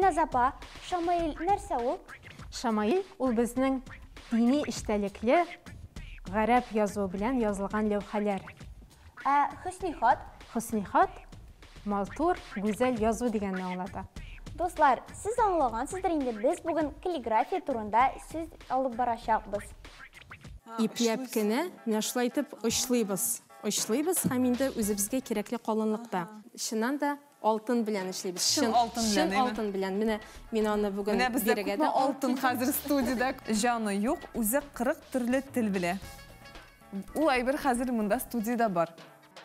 Гүлназ апа, Шамаил нәрсе ул? Шамаил ул безнең дини эчтәлекле гарәп язуы белән язылган ләүхәләр. Хөснихат? Хөснихат матур, гүзәл язу дигәнне аңлата. Дуслар, сез аңлагансыздыр инде, без бүген каллиграфия турында сүз алып барачакбыз. Ипләп кенә менә шулай итеп очлыйбыз. Очлыйбыз һәм инде үзебезгә кирәкле калынлыкта. Чыннан да алтын белән эшлибез. Чын алтын белән. Менә мин аны бүген бирергә дә алтын хәзер студиядә. Җаны юк, үзе 40 төрле тел белә. Ул әйбер хәзер монда студиядә бар.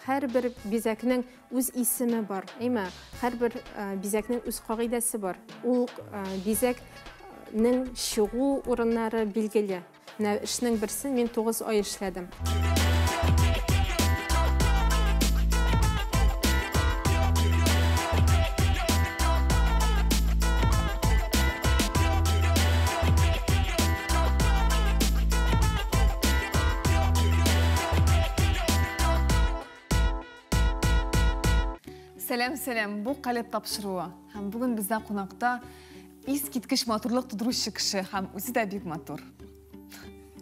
Һәрбер бизәкнең үз исеме бар. Әйме, һәрбер бизәкнең үз кагыйдәсе бар. Ул бизәкнең чыгу урыннары билгеле. Менә эшнең берсен мин 9 ай эшләдем. Сәлем, бу калеп тапшыруы. Һәм бүген бездә кунакта искиткеч матурлык тудыручы кеше һәм үзе дә бик матур.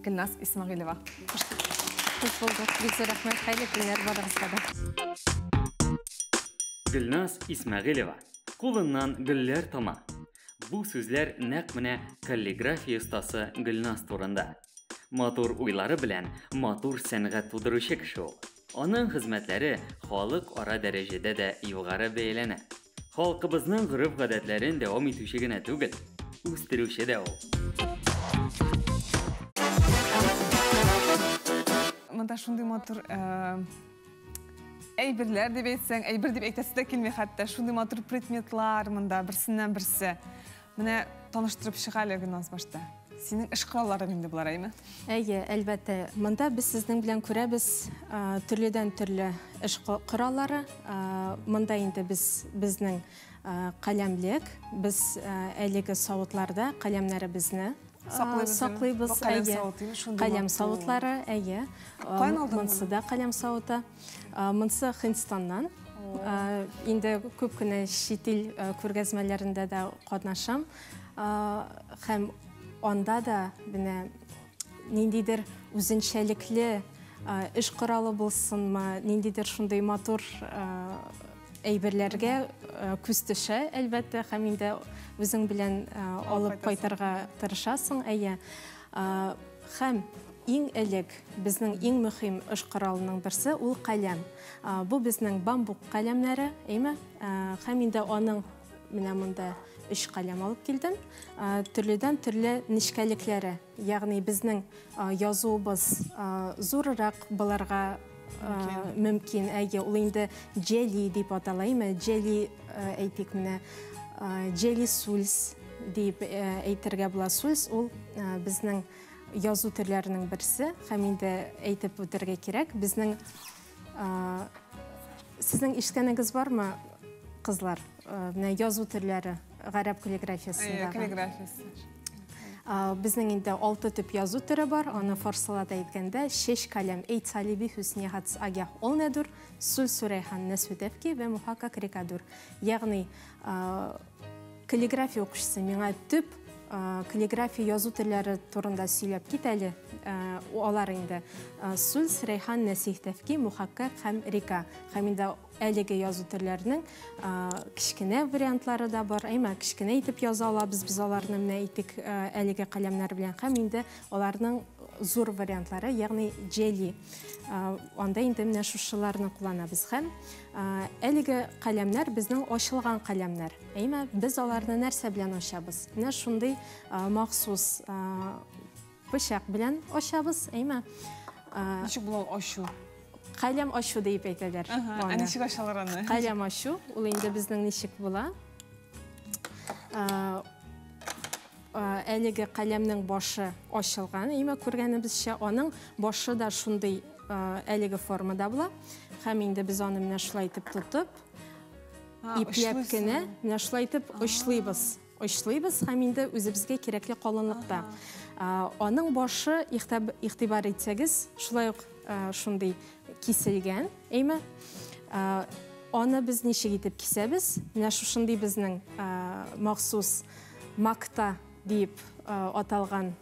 Гөлназ Исмәгыйлова. Хуш булдык. Бик рәхмәт, хәйле көннәр барыгызга да. Гөлназ Исмәгыйлова. Кулыннан гөлләр тама. Бу сүзләр нәкъ менә каллиграфия остасы Гөлназ турында. Матур уйлары белән матур сәнгать тудыручы кеше ул. Аның хезмәтләре халык ара дәрәҗәдә дә югары бәяләнә. Халкыбызның гореф-гадәтләрен дәвам итүче генә түгел, үстерүче дә ул. Монда шундый матур әйберләр дип әйтсәң, әйбер дип әйтәсе дә килми хәтта. Шундый матур предметлар монда берсеннән берсе. Менә таныштырып чыгалы Гөлназ башта. Синең эш коралларың инде булар, әйме? Әйе, әлбәттә. Монда без сезнең белән күрәбез төрледән төрле эш кораллары. Монда инде безнең каләмлек, без әлеге савытларда каләмнәребезне саклыйбыз. Каләм савытлары, әйе. Монсы да каләм савыты. Монсы Һиндстаннан. Инде күп кенә чит ил күргәзмәләрендә дә катнашам. Һәм анда да ниндидер үзенчәлекле эш коралы булсынмы, ниндидер шундый матур әйберләргә күз төшә, әлбәттә, һәм инде үзең белән алып кайтырга тырышасың, әйе. Һәм иң элек безнең иң мөһим эш коралының берсе ул каләм. Бу безнең бамбук каләмнәре, әйме? Һәм инде аның менә монда 3 каләм алып килдем. Төрледән төрле нечкәлекләре, ягъни безнең язуыбыз зуррак буларга мөмкин. Әйе, ул инде джели дип аталаймы? Джели әйтик менә, джели сульс дип әйтергә була. Сульс ул безнең язу төрләренең берсе, һәм инде әйтеп үтәргә кирәк. Безнең сезнең ишеткәнегез бармы, кызлар? Менә язу төрләре гарәп каллиграфиясында. Безнең инде 6 төп язу төре бар. Аны фарсылада әйткәндә, 6 каләм: әйт салиби хүснихат агах олнедур, сул сурайхан насүтәфки вә мухакак рекадур. Ягъни каллиграфия укучысы миңа төп каллиграфия язу төрләре турында сөйләп кит әле. Алар инде сул сурайхан насихтәфки, мухакак һәм река. Һәм инде әлеге язу төрләренең кичкенә вариантлары да бар. Әйме, кичкенә итеп яза алабыз без аларны менә әйтик әлеге каләмнәр белән. Һәм инде аларның зур вариантлары, ягъни джели. Анда инде менә шушыларны кулланабыз. Һәм әлеге каләмнәр безнең ачылган каләмнәр. Әйме, без аларны нәрсә белән ачабыз? Менә шундый махсус пычак белән ачабыз, әйме? Ничек була ачу? Каләм ачу дип әйтәләр. Ничек ачалар аны? Каләм ачу, ул инде безнең ничек була? Әлеге каләмнең башы ачылган, әйме, күргәнебезчә, аның башы да шундый әлеге формада була. Һәм инде без аны менә шулай итеп тотып, ипләп кенә менә шулай итеп очлыйбыз. Очлыйбыз һәм инде үзебезгә кирәкле калынлыкта. Аның башы, игътибар итсәгез, шулай ук шундый киселгән, әйме? Аны біз нешек етіп кисәбіз. Менә шушындый безнең махсус макта дип аталган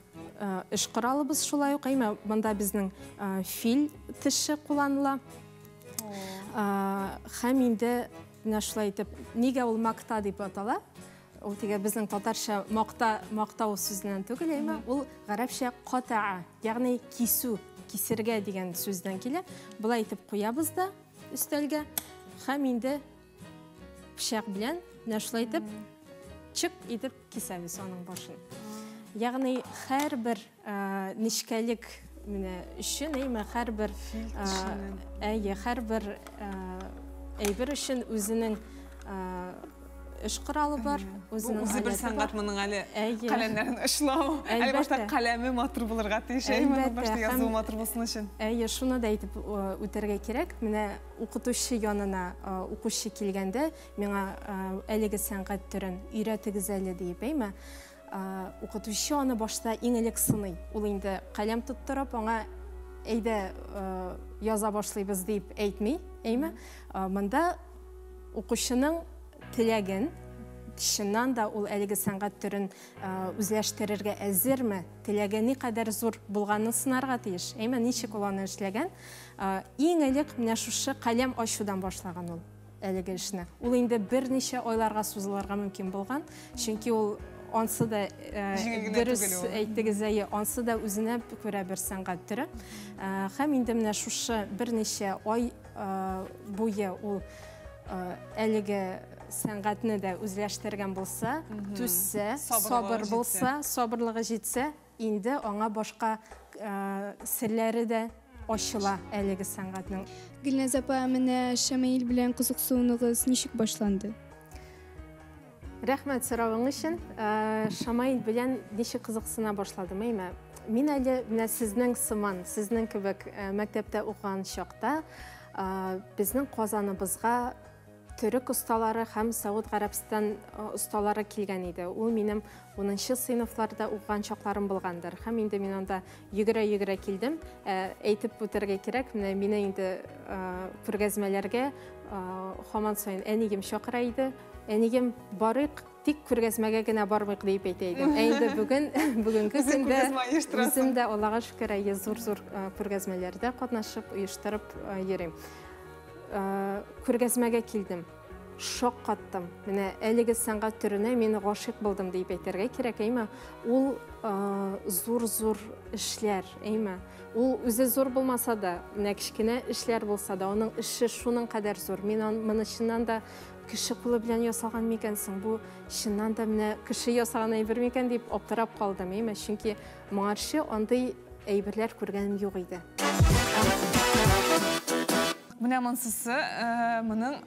эш коралыбыз шулай ук. Монда безнең фил теше кулланыла. Һәм инде менә шулай итеп, нигә ул макта дип атала? Ул тиге безнең татарча мактау сүзеннән түгел, ул гарәпчә катаа, ягъни кисү, кисергә дигән сүздән килә. Булай итеп куябыз да өстәлгә. Һәм инде пычак белән менә шулай итеп чык итеп кисәбез аның башын. Ягъни һәрбер нишкәлек менә өчен, һәрбер әйбер өчен үзенең эш коралы бар, үзенең үзе бер сәнгать моның әле каләмнәрен эшләү. Әле башта каләме матур булырга тиеш, моның башта язу матур булсын өчен. Шуны да әйтеп үтәргә кирәк. Менә укытучы янына укучы килгәндә, миңа әлеге сәнгать төрен өйрәтегез әле дип, укытучы аны башта иң элек сыный. Ул инде каләм тоттырып, аңа әйдә яза башлыйбыз дип әйтми, Монда укучының теләген, чыннан да ул әлеге сәнгать төрен үзләштерергә әзерме, теләге никадәр зур булганын сынарга тиеш. Ничек ул аны эшләгән? Иң элек менә шушы каләм ачудан башлаган ул әлеге эшне. Ул инде берничә айларга сузылырга мөмкин булган, чөнки ул ансы да дөрес әйтегез, ансы да үзенә күрә бер сәнгать төре. Һәм инде менә шушы берничә ай буе ул әлеге сәнгатьне дә үзләштергән булса, түссә, сабыр булса, сабырлыгы җитсә, инде аңа башка серләре дә ачыла әлеге сәнгатьнең. Гөлназ апа, менә Шамаил белән кызыксынуыгыз ничек башланды? Рәхмәт соравың өчен. Шамаил белән ничек кызыксына башладым, Мин әле менә сезнең сыман, сезнең кебек мәктәптә укыган чакта безнең Казаныбызга төрек осталары һәм Сауд Гарәбстан осталары килгән иде. Ул минем 10нчы сыйныфларда укыган чакларым булгандыр. Һәм инде мин анда йөгерә килдем. Әйтеп үтәргә кирәк, менә мине инде күргәзмәләргә һаман саен әнигем чакыра иде. Әнигем барыйк, тик күргәзмәгә генә бармыйк дип әйтә иде. Инде бүгенге көндә үзем дә Аллага шөкер, зур күргәзмәләрдә катнашып, оештырып йөрим. Күргәзмәгә килдем. Шок каттым. Менә әлеге сәнгать төренә мин гашыйк булдым дип әйтергә кирәк, Ул зур эшләр, Ул үзе зур булмаса да, менә кичкенә эшләр булса да, аның эше шуның кадәр зур. Мин моны чыннан да кеше кулы белән ясалган микәнсең, бу чыннан да менә кеше ясаган әйбер микән дип аптырап калдым, чөнки моңарчы андый әйберләр күргәнем юк иде. Менә монсысы, моның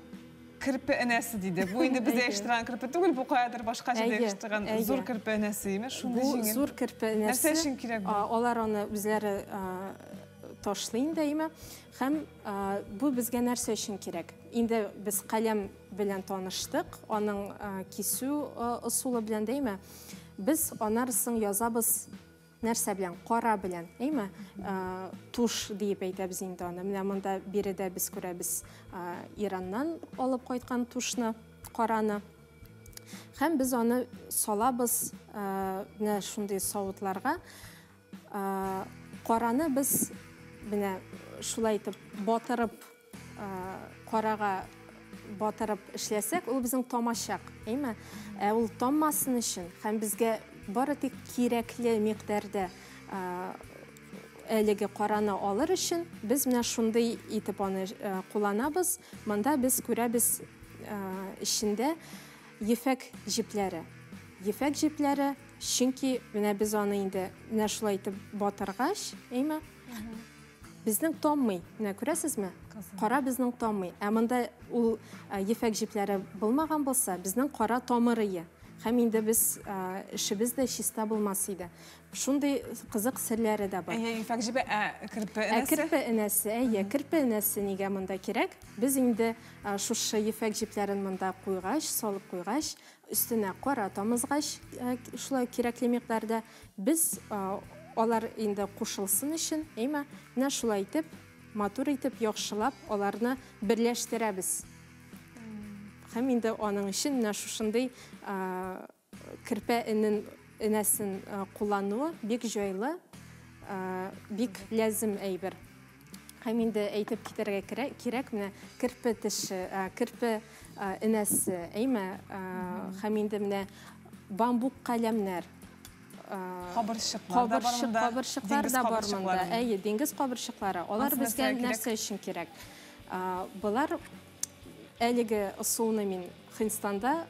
кірпі энәсе дейді. Бу инде бездә яштырган кірпі түгел, бу каядыр башка җирдә яштырган зур кірпі энәсе, Шундый җиңел. Бу зур кірпі энәсе. Нәрсә өчен кирәк бу? Алар аны үзләре ташлый инде, Һәм бу безгә нәрсә өчен кирәк? Инде без каләм белән таныштык, аның кисү ысулы белән дәйме? Без анарысын язабыз нәрсә белән? Кара белән, туш дип әйтәбез инде аны. Менә монда биредә без күрәбез Ираннан алып кайткан тушны, караны. Һәм без аны салабыз менә шундый савытларга. Караны без менә шулай итеп батырып, карага батырып эшләсәк, ул безнең тамачак, Ул тамасын өчен һәм безгә бары тик кирәкле микъдарда әлеге караны алыр өчен без менә шундый итеп аны кулланабыз. Монда без күрәбез ичендә ефәк җипләре. Ефәк җипләре, чөнки менә без аны инде менә шулай итеп батыргач, безнең томмый, менә күрәсезме? Кара безнең томмый. Монда ул ефәк җипләре булмаган булса, безнең кара тамыры. Һәм инде без эшебез дә чиста булмас иде. Шундый кызык серләре дә бар. Ефәк җибе кірпі энәсе? Кірпі энәсе, кірпі энәсе нигә монда кирәк? Без инде шушы ефәк җипләрен монда куйгач, салып куйгач, өстенә кара тамызгач, шулай кирәкле микъдарда без алар инде кушылсын өчен, менә шулай итеп, матур итеп, яхшылап, аларны берләштерәбез. Һәм инде аның өчен менә шушындый кирпә энәсен куллануы бик җайлы, бик ләзем әйбер. Һәм инде әйтеп китәргә кирәк, менә кирпе теше, кирпе энәсе, һәм инде менә бамбук каләмнәр, кабырчыклар да бар монда. Диңгез кабырчыклары. Алар безгә нәрсә өчен кирәк? Булар әлеге ысулны мин Хинстанда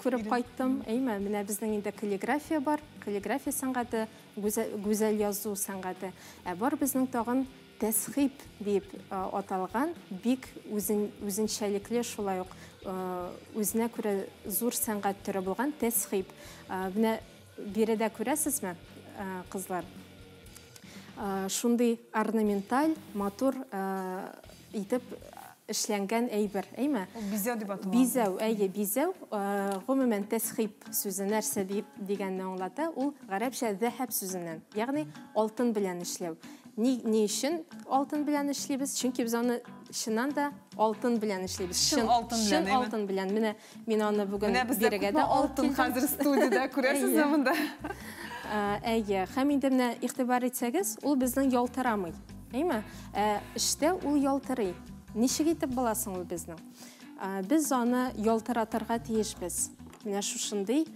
күреп кайттым. Менә безнең инде каллиграфия бар, каллиграфия сәнгате, гүзәл язу сәнгате. Бар безнең тагын тәсхип дип аталган, бик үзенчәлекле, шулай ук үзенә күрә зур сәнгать төре булган тәсхип. Менә биредә күрәсезме, кызлар? Шундый орнаменталь, матур итеп эшләнгән әйбер, Бизәү дип атала. Бизәү. Гомумән тәсхип сүзе нәрсә дигәнне аңлата? Ул гарәпчә зәһәб сүзеннән, ягъни алтын белән эшләү. Ни өчен алтын белән эшлибез? Чөнки без аны чыннан да алтын белән эшлибез. Чын алтын белән. Менә мин аны бүген бирегә дә алтын хәзер студияда күрәсезме монда? Һәм инде менә игътибар итсәгез, ул безнең ялтырамый. Эштә ул ялтырый. Ничек итеп буласың ул безнең? Без аны ялтыратырга тиешбез. Менә шушындый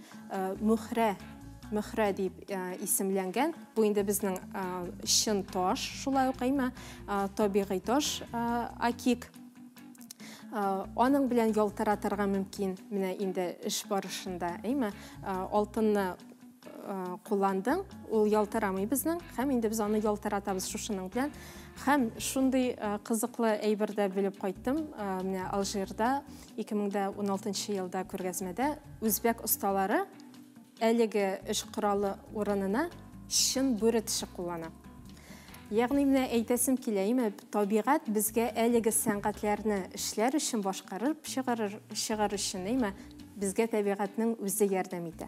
мөхрә дип исемләнгән. Бу инде безнең чын таш, шулай ук табигый таш, акик. Аның белән ялтыратырга мөмкин. Менә инде эш барышында, алтынны кулландың, ул ялтырамый безнең, һәм инде без аны ялтыратабыз шушының белән. Һәм шундый кызыклы әйбердә белеп кайттым. Менә Алжирда 2016 елда күргәзмәдә үзбәк осталары әлеге эш коралы урынына чын бүре теше куллана. Ягъни менә әйтәсем килә, табигать безгә әлеге сәнгатьләрне эшләр өчен башкарып чыгарыр өчен, безгә табигатьнең үзе ярдәм итә.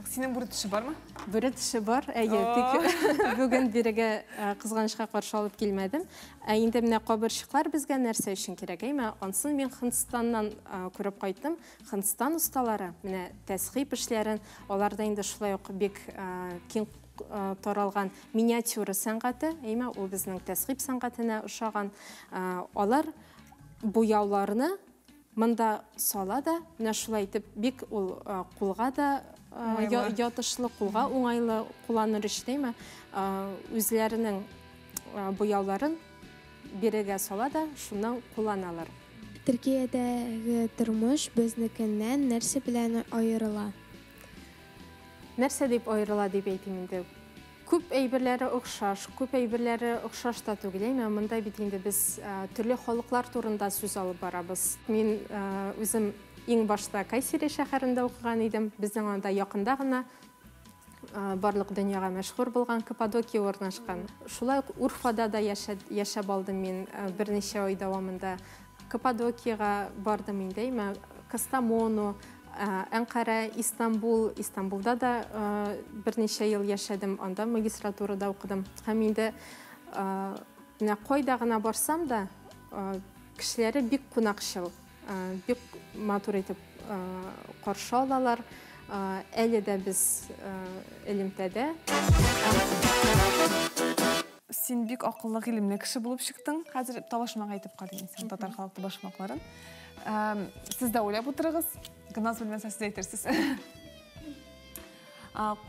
Синең бүре теше бармы? Бүре теше бар, тик бүген бирегә кызганычка каршы алып килмәдем. Инде менә кабырчыклар безгә нәрсә өчен кирәк? Ансын мин Хинстаннан күреп кайттым. Хинстан усталары менә тәсхип эшләрен, аларда инде шулай ук бик киң таралган миниатюра сәнгате, ул безнең тәсхип сәнгатенә ошаган. Алар буяуларны монда сала да, менә шулай итеп бик ул кулга да ятышлы, кулга уңайлы кулланыр өчен, үзләренең буяуларын бирегә сала да, шуннан кулланалар. Төркиядәге тормыш безнекеннән нәрсә белән аерыла? Нәрсә дип аерыла дип әйтим инде. Күп әйберләре охшаш, күп әйберләре охшаш та түгел. Монда бит инде без төрле халыклар турында сүз алып барабыз. Мин үзем иң башта Кайсери шәһәрендә укыган идем. Безнең анда якында гына барлык дөньяга мәшһүр булган Каппадокия урнашкан. Шулай ук Урфада да яшәп алдым мин берничә ай дәвамында. Каппадокиягә бардым инде, Кастамону, Анкара, Истанбулда да берничә ел яшәдем, анда магистратурада укыдым. Һәм инде кайда гына барсам да, кешеләре бик кунакчыл, бик матур итеп каршы алалар. Әле дә без элемтәдә. Син бик акыллы, гыйлемле кеше булып чыктың. Хәзер талашмага әйтеп карыйм син татар халкы башмакларын. Сез дә уйлап утырыгыз. Гыназ белмәсә сез әйтерсез.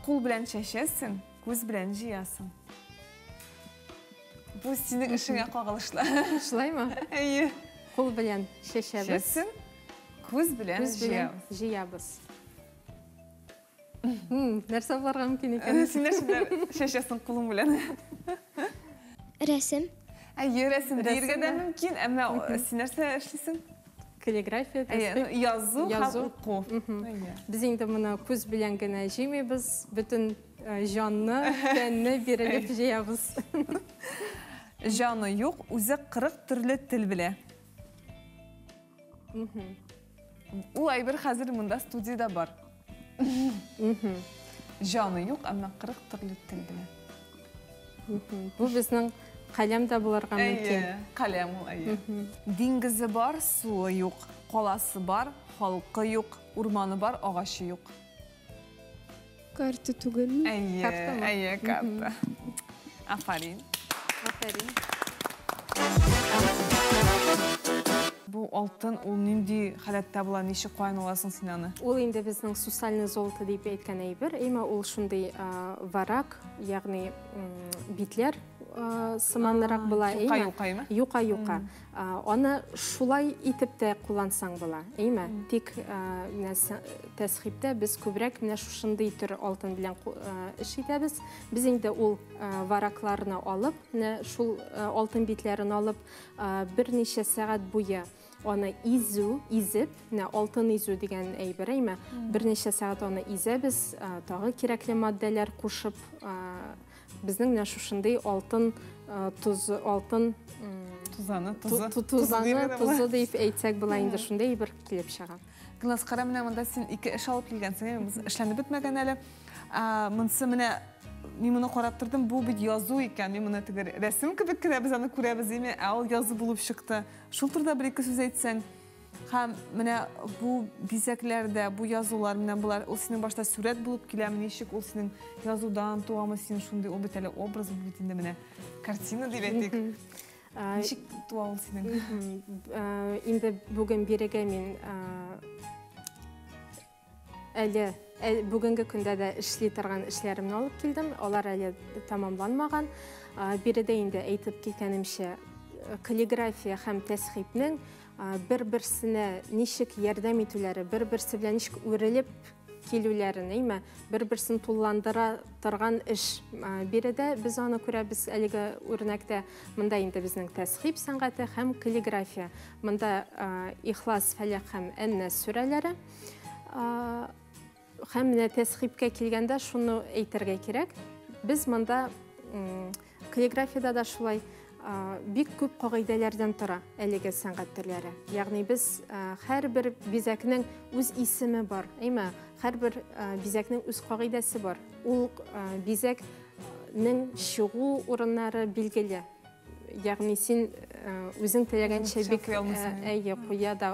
Кул белән чәчәсең, күз белән җыясың. Бу синең эшеңә кагылышлы. Шулаймы? Әйе. Кул белән чәчәбез, күз белән җыябыз. Нәрсә булырга мөмкин икән? Син нәрсә чәчәсең кулың белән? Рәсем. Әйе, рәсем диергә дә мөмкин, әмма син нәрсә эшлисең? Каллиграфия, язу, уку. Без инде моны күз белән генә җыймыйбыз, бөтен җанны, тәнне бирелеп җыябыз. Җаны юк, үзе 40 төрле тел белә. Ул әйбер хәзер монда студияда бар. Җаны юк, әмма 40 төрле тел белә. Бу безнең каләм дә булырга мөмкин. Каләм ул, әйе. Диңгезе бар, суы юк. Қаласы бар, халқы юк, урманы бар, ағашы юк. Карта түгелме? Карта ма? Әйе, карта. Афарин. Афарин. Бұл алтын, ол нендей халатта була, неше қойын оласың сен аны? Ол енді біздің сусальный золото деп айтқан әйбір. Эйма ол шундай варак, яғни битлер сыманырақ була. Юқа-юқа, ема? Юқа-юқа. Оны шулай итеп те куллансаң була. Эйма, тик тәсхипте біз көбірек менә шушындай түр алтын белән эш итәбез. Біз инде ул варакларны алып, менә шул алтын битләрен алып, берничә сәгать буе оны изеп, алтын изү дигән әйбер, әйме, берничә сәгать оны изәбез, тагы кирәкле маддәләр кушып, безнең менә шушындай алтын тузы дип әйтсәк була, инде шундай бер килеп чыга. Гүлназ, қара менә монда сен ике эш алып килгәнсең, без эшләнеп бетмәгән әле. Монсы менә мен моны қарап тұрдым, бұл бит язу екен. Мен мұны тігір рәсім кебек кенә біз аны күрәбез еме, ал язу булып шықты. Шул турда бір-екі сөз әйтсәң, һәм менә бұл бизәкләрдә, бұл язулар менә булар, ул синең башта сүрәт булып киләме, ничек ул синең язудан туамы, син шундый ул бит әле образ бу бит инде менә картина дип әйтик. Ничек туа ул синең? Инде бүген бирегә мин әле бүгінгі күндә дә эшли торган эшләремне алып килдем. Алар әле тамамланмаган. Биредә инде әйтеп киткәнемчә, каллиграфия һәм тәсхипнең бер-берсенә ничек ярдәм итүләре, бер-берсе белән ничек үрелеп килүләрен, әйме, бер-берсен тулландыра торган эш. Биредә без аны күрәбез әлеге үрнәктә. Монда инде безнең тәсхип сәнгате һәм каллиграфия. Монда Ихлас, Фәләк һәм Әннәс сүрәләре. Һәм менә тәсхипкә килгәндә шуны әйтергә кирәк. Без монда каллиграфияда да шулай бик күп кагыйдәләрдән тора әлеге сәнгать төрләре. Ягъни без һәрбер бизәкнең үз исеме бар. Әйме, һәрбер бизәкнең үз кагыйдәсе бар. Ул бизәкнең чыгу урыннары билгеле. Ягъни син үзең теләгәнчә бик куя да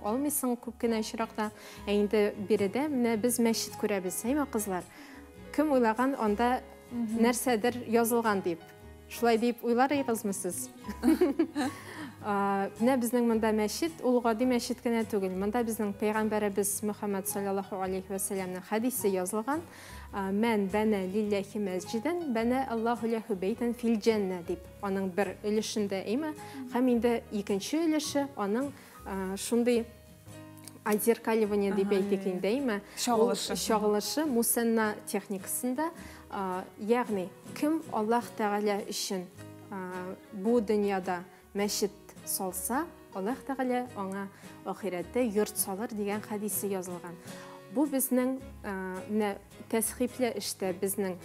алмыйсың күп кенә очракта. Инде биредә менә без мәчет күрәбез, әйме кызлар. Кем уйлаган анда нәрсәдер язылган дип. Шулай дип уйларыгызмы сез? Менә безнең монда мәчет, ул гади мәчет кенә түгел. Монда безнең пәйгамбәребез Мөхәммәд саллаллаһу алейхи ва сәлламның хадисе язылган. Мен бәнә лилләһи мәсҗиден, бәнә Аллаһу ләһу бәйтән фил җәннә дип. Аның бер өлешендә әйме, һәм инде икенче өлеше аның шундый азеркаливание дип әйтик инде, әйме, шагылышы мусанна техникасында, ягъни кем Аллаһ Тәгалә өчен бу дөньяда мәчет салса, Аллаһ Тәгалә аңа ахиратта йорт салыр дигән хадисе язылган. Бу безнең тәсхипле эштә безнең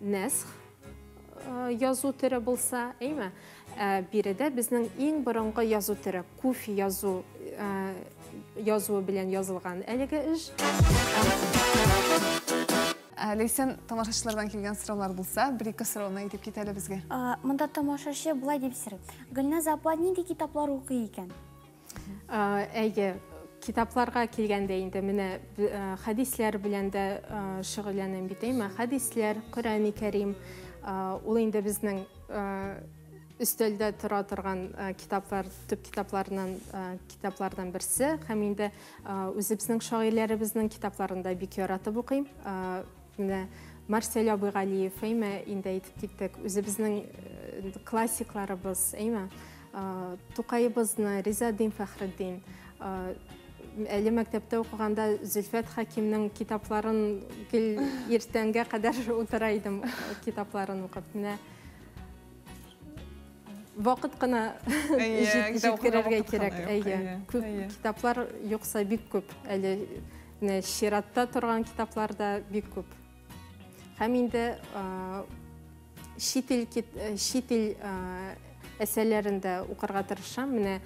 нәсх язу төре булса, әйме, биредә безнең иң борынгы язу төре куф язу белән язылган әлеге эш. Лейсен, тамашачылардан келген сұраулар болса, бір-екі сұрауына әйтеп кетәлі бізге. Монда тамашачы былай деп сұрайды. Гүлназ апа нинди китаплар укый икән? Әйе, китапларга килгәндә инде менә хадисләр белән дә шөгыльләнәм бит, әйме, хадисләр, Коръәни Кәрим, ул инде безнең өстәлдә тора торган китаплар, төп китаплардан берсе, һәм инде үзебезнең шагыйрьләребезнең китапларында бик яратып укыйм. Менә Марсель Абыйгалиев, әйме, инде әйтеп киттек, үзебезнең классикларыбыз, әйме, Тукайыбызны, Ризадин Фәхреддин, әле мәктәптә укыганда Зөлфәт Хакимның китапларын гел иртәнгә кадәр утыра идем, китапларын укып. Менә вакыт кына җиткерергә кирәк. Әйе, күп китаплар юкса бик күп. Әле чиратта торган китаплар да бик күп. Һәм инде чит ил әсәрләрендә укырга тырышам. Менә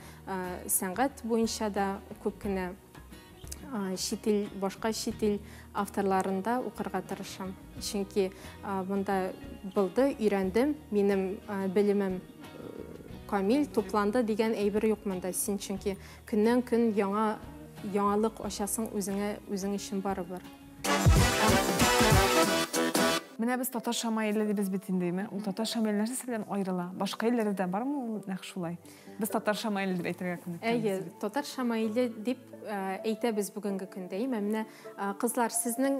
сәнгать буенча да күп кенә башка чит ил авторларында укырга тырышам. Чөнки монда булды, өйрәндем, минем белемем камил тупланды деген әйбер юк монда. Син чөнки көннән көн яңалык ашасың үзең өчен барыбер. Менә без татар шамаиле дибез бит инде, ул татар шамаил нәрсәсе белән аерыла? Башка илләрдә бармы ул нәкъ шулай? Без татар шамаиле дип әйтергә күнеккәнбез. Татар шамаиле дип әйтәбез бүгенге көндә. Менә кызлар, сезнең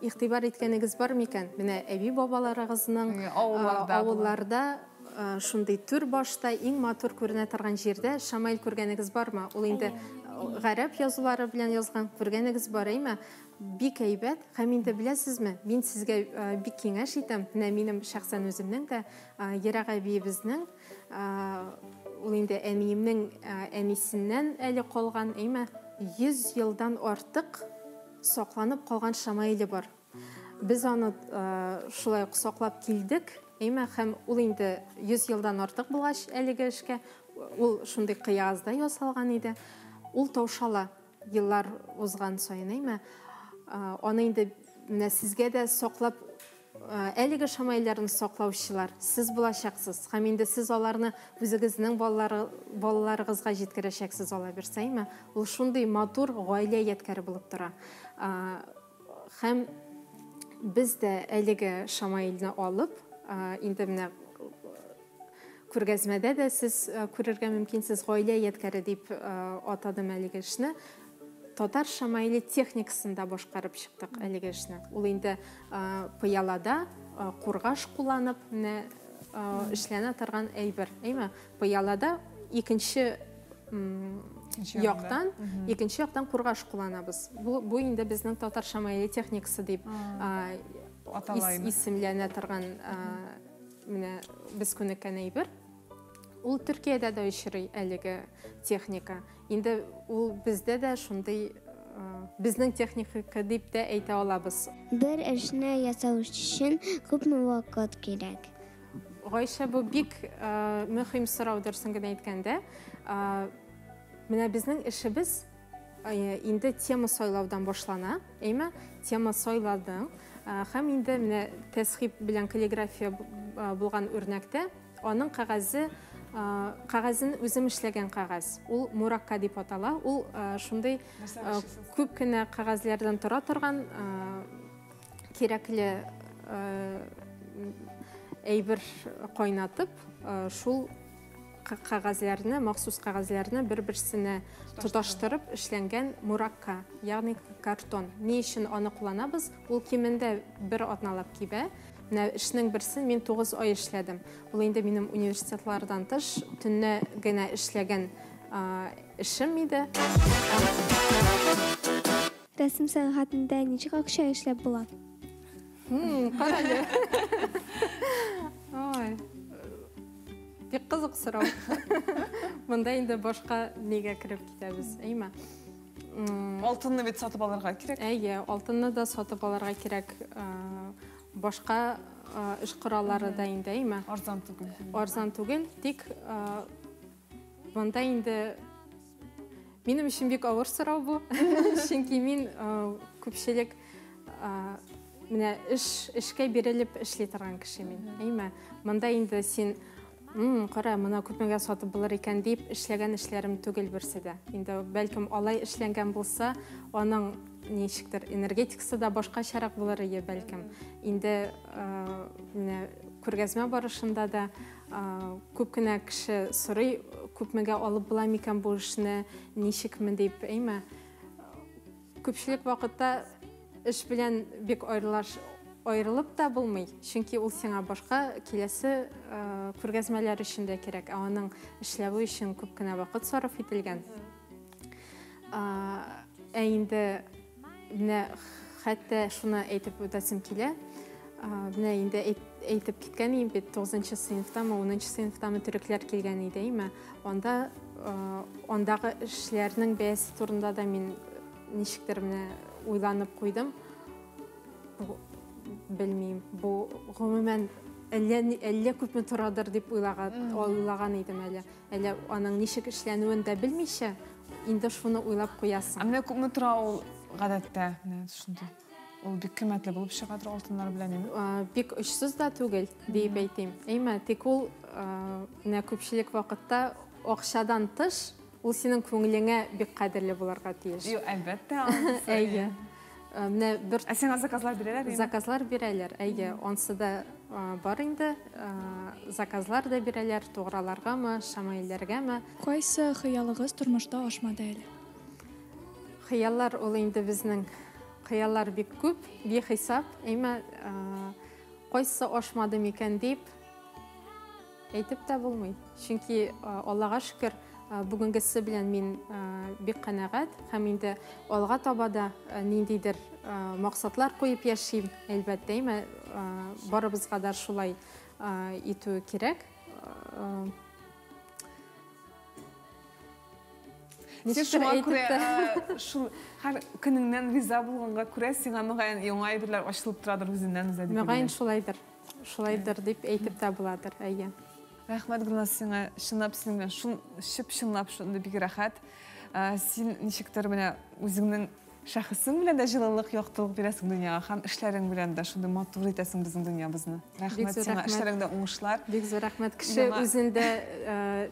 игътибар иткәнегез бар микән? Менә әби бабаларыгызның авылларда шундый түр башта иң матур күренә торган җирдә шамаил күргәнегез бармы? Ул инде гарәп язулары белән язган күргәнегез бармы? Бик әйбәт, һәм инде беләсезме, мин сезгә бик киңәш итәм. Менә минем шәхсән үземнең дә ерак әбиебезнең, ул инде әниемнең әнисеннән әле калган, 100 елдан артык сакланып калган шамаиле бар. Без аны шулай саклап килдек, һәм ул инде 100 елдан артык булгач әлеге эшкә ул шундый кыязда ясалган иде. Ул таушала еллар узган саен, аны инде менә сезгә дә саклап әлеге шамаилләрне саклаучылар сез булачаксыз. Һәм инде сез аларны үзегезнең балаларыгызга җиткерәчәксез ала бирсәме, ул шундый матур гаилә ядкәре булып тора. Һәм без дә әлеге шамаилне алып, инде менә күргәзмәдә дә сез күрергә мөмкинсез гаилә ядкәре дип атадым әлеге эшне. Татар шамаиле техникасында башкарып чыктык әлеге эшне. Ул инде пыялада кургаш кулланып эшләнә торган әйбер. Пыялада икенче яктан кургаш кулланабыз. Бу инде безнең татар шамаиле техникасы дип исемләнә торган менә без күнеккән әйбер. Ул Төркиядә дә очрый әлеге техника. Инде ул бездә дә шундый безнең техника дип тә әйтә алабыз. Бер эшне ясау өчен күпме вакыт кирәк? Гайша, бу бик мөһим сораудыр соң гына әйткәндә. Менә безнең эшебез инде тема сайлаудан башлана. Тема сайладың. Һәм инде менә тәсхиб белән каллиграфия булган үрнәктә аның кагазын үзем эшләгән кагаз. Ул муракка дип атала. Ул шундый күп кенә кагазлардан тора торган кирәкле әйбер кайнатып, шул кагазларны, махсус кагазларны бер-берсенә тоташтырып эшләнгән муракка, ягъни картон. Ни өчен аны кулланабыз? Ул кимендә бер атналап кибә. Эшнең берсен мин 9 ай эшләдем. Ул инде минем университетлардан тыш төнне генә эшләгән эшем иде. Рәсем сәнгатендә ничек акча эшләп була? Карале. Ой. Бик кызык сорау. Монда инде башка нигә кирип китәбез, Алтынны бит сатып алырга кирәк. Алтынны да сатып алырга кирәк. Башка эш кораллары да инде, Арзан түгел. Арзан түгел, тик монда инде минем өчен бик авыр сорау бу. Чөнки мин күпчелек менә эшкә бирелеп эшли торган кеше мин. Монда инде син кара, моны күпмегә сатып булыр икән дип эшләгән эшләрем түгел берсе дә. Инде бәлкем алай эшләнгән булса, аның ничектер энергетикасы да башкачарак булыр иде бәлкем. Инде менә күргәзмә барышында да күп кенә кеше сорый, күпмегә алып була микән бу эшне, ничекме дип, Күпчелек вакытта эш белән бик аерылып та булмый, чөнки ул сиңа башка киләсе күргәзмәләр өчен дә кирәк, аның эшләве өчен күп кенә вакыт сарыф ителгән. Инде менә хәтта шуны әйтеп үтәсем килә. Менә инде әйтеп киткән идем бит 9-нчы сыйныфтамы, 10-нчы сыйныфтамы төрекләр килгән иде, андагы эшләрнең бәясе турында да мин ничектер менә уйланып куйдым. Белмим, бу гомумән әллә күпме торадыр дип уйлаган идем әле. Әллә аның ничек эшләнүен дә белмичә, инде шуны уйлап куясың. Менә күпме тора ул гадәттә, менә шундый. Ул бик кыйммәтле булып чыгадыр алтыннар белән име? Бик очсыз да түгел дип әйтим. Әйме, тик ул менә күпчелек вакытта акчадан тыш, ул синең күңелеңә бик кадерле булырга тиеш. Юк, әлбәттә. Әйе. Менә бер Сиңа заказлар бирәләр име? заказлар бирәләр. Әйе, онсы да бар инде. Заказлар да бирәләр туграларгамы, шамаилләргәме. Кайсы хыялыгыз тормышта ашмады әле? Хыяллар ул инде безнең хыяллар бик күп, бихисап. Әйме, кайсы ашмады микән дип әйтеп тә булмый. Чөнки Аллага шөкер, бүгенгесе белән мин бик канәгать һәм инде алга таба да ниндидер максатлар куеп яшим, әлбәттә, әйме, барыбызга да шулай итү кирәк. Син шуңа күрә шул һәр көнеңнән риза булганга күрә сиңа мөгаен яңа әйберләр ачылып торадыр үзеннән үзе дип. Мөгаен шулайдыр. Шулайдыр дип әйтеп тә буладыр, әйе. Рәхмәт Гөлназ сиңа, чынлап синең белән чынлап шунда бик рәхәт. Син ничектер менә үзеңнең шәхесең белән дә җылылык, яктылык бирәсең дөньяга һәм эшләрең белән дә шундый матур итәсең безнең дөньябызны. Рәхмәт сиңа, эшләреңдә уңышлар. Бик зур рәхмәт. Кеше үзендә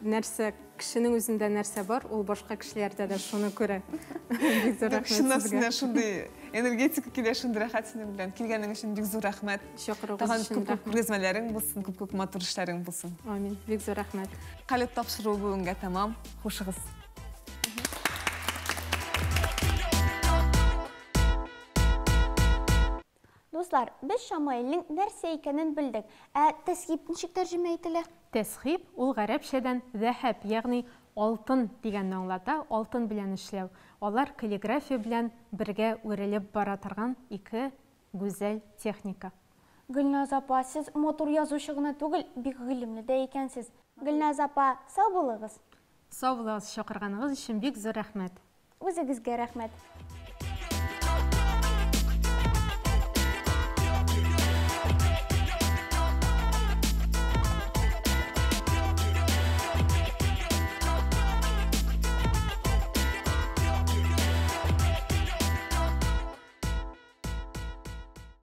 нәрсә, кешенең үзендә нәрсә бар, ул башка кешеләрдә дә шуны күрә. Бик зур рәхмәт сезгә. Шуннан шундый энергетика килә, шундый рәхәт синең белән килгәнең өчен бик зур рәхмәт. Чакыругыз өчен Күп күргәзмәләрең булсын, күп матур эшләрең булсын. Амин. Бик зур рәхмәт. Калет тапшыру бүгенгә тәмам. Хушыгыз. Дуслар, без Шамаилнең нәрсә икәнен белдек. Тәсхиб ничек тәрҗемә ителә? Тәсхиб ул гарәпчәдән зәһәб, ягъни алтын дигәнне аңлата, алтын белән эшләү. Алар каллиграфия белән бергә үрелеп бара торган ике гүзәл техника. Гөлназ апа, сез матур язучы гына түгел, бик гыйлемле дә икәнсез. Гөлназ апа, сау булыгыз. Сау булыгыз, чакырганыгыз өчен бик зур рәхмәт. Үзегезгә рәхмәт.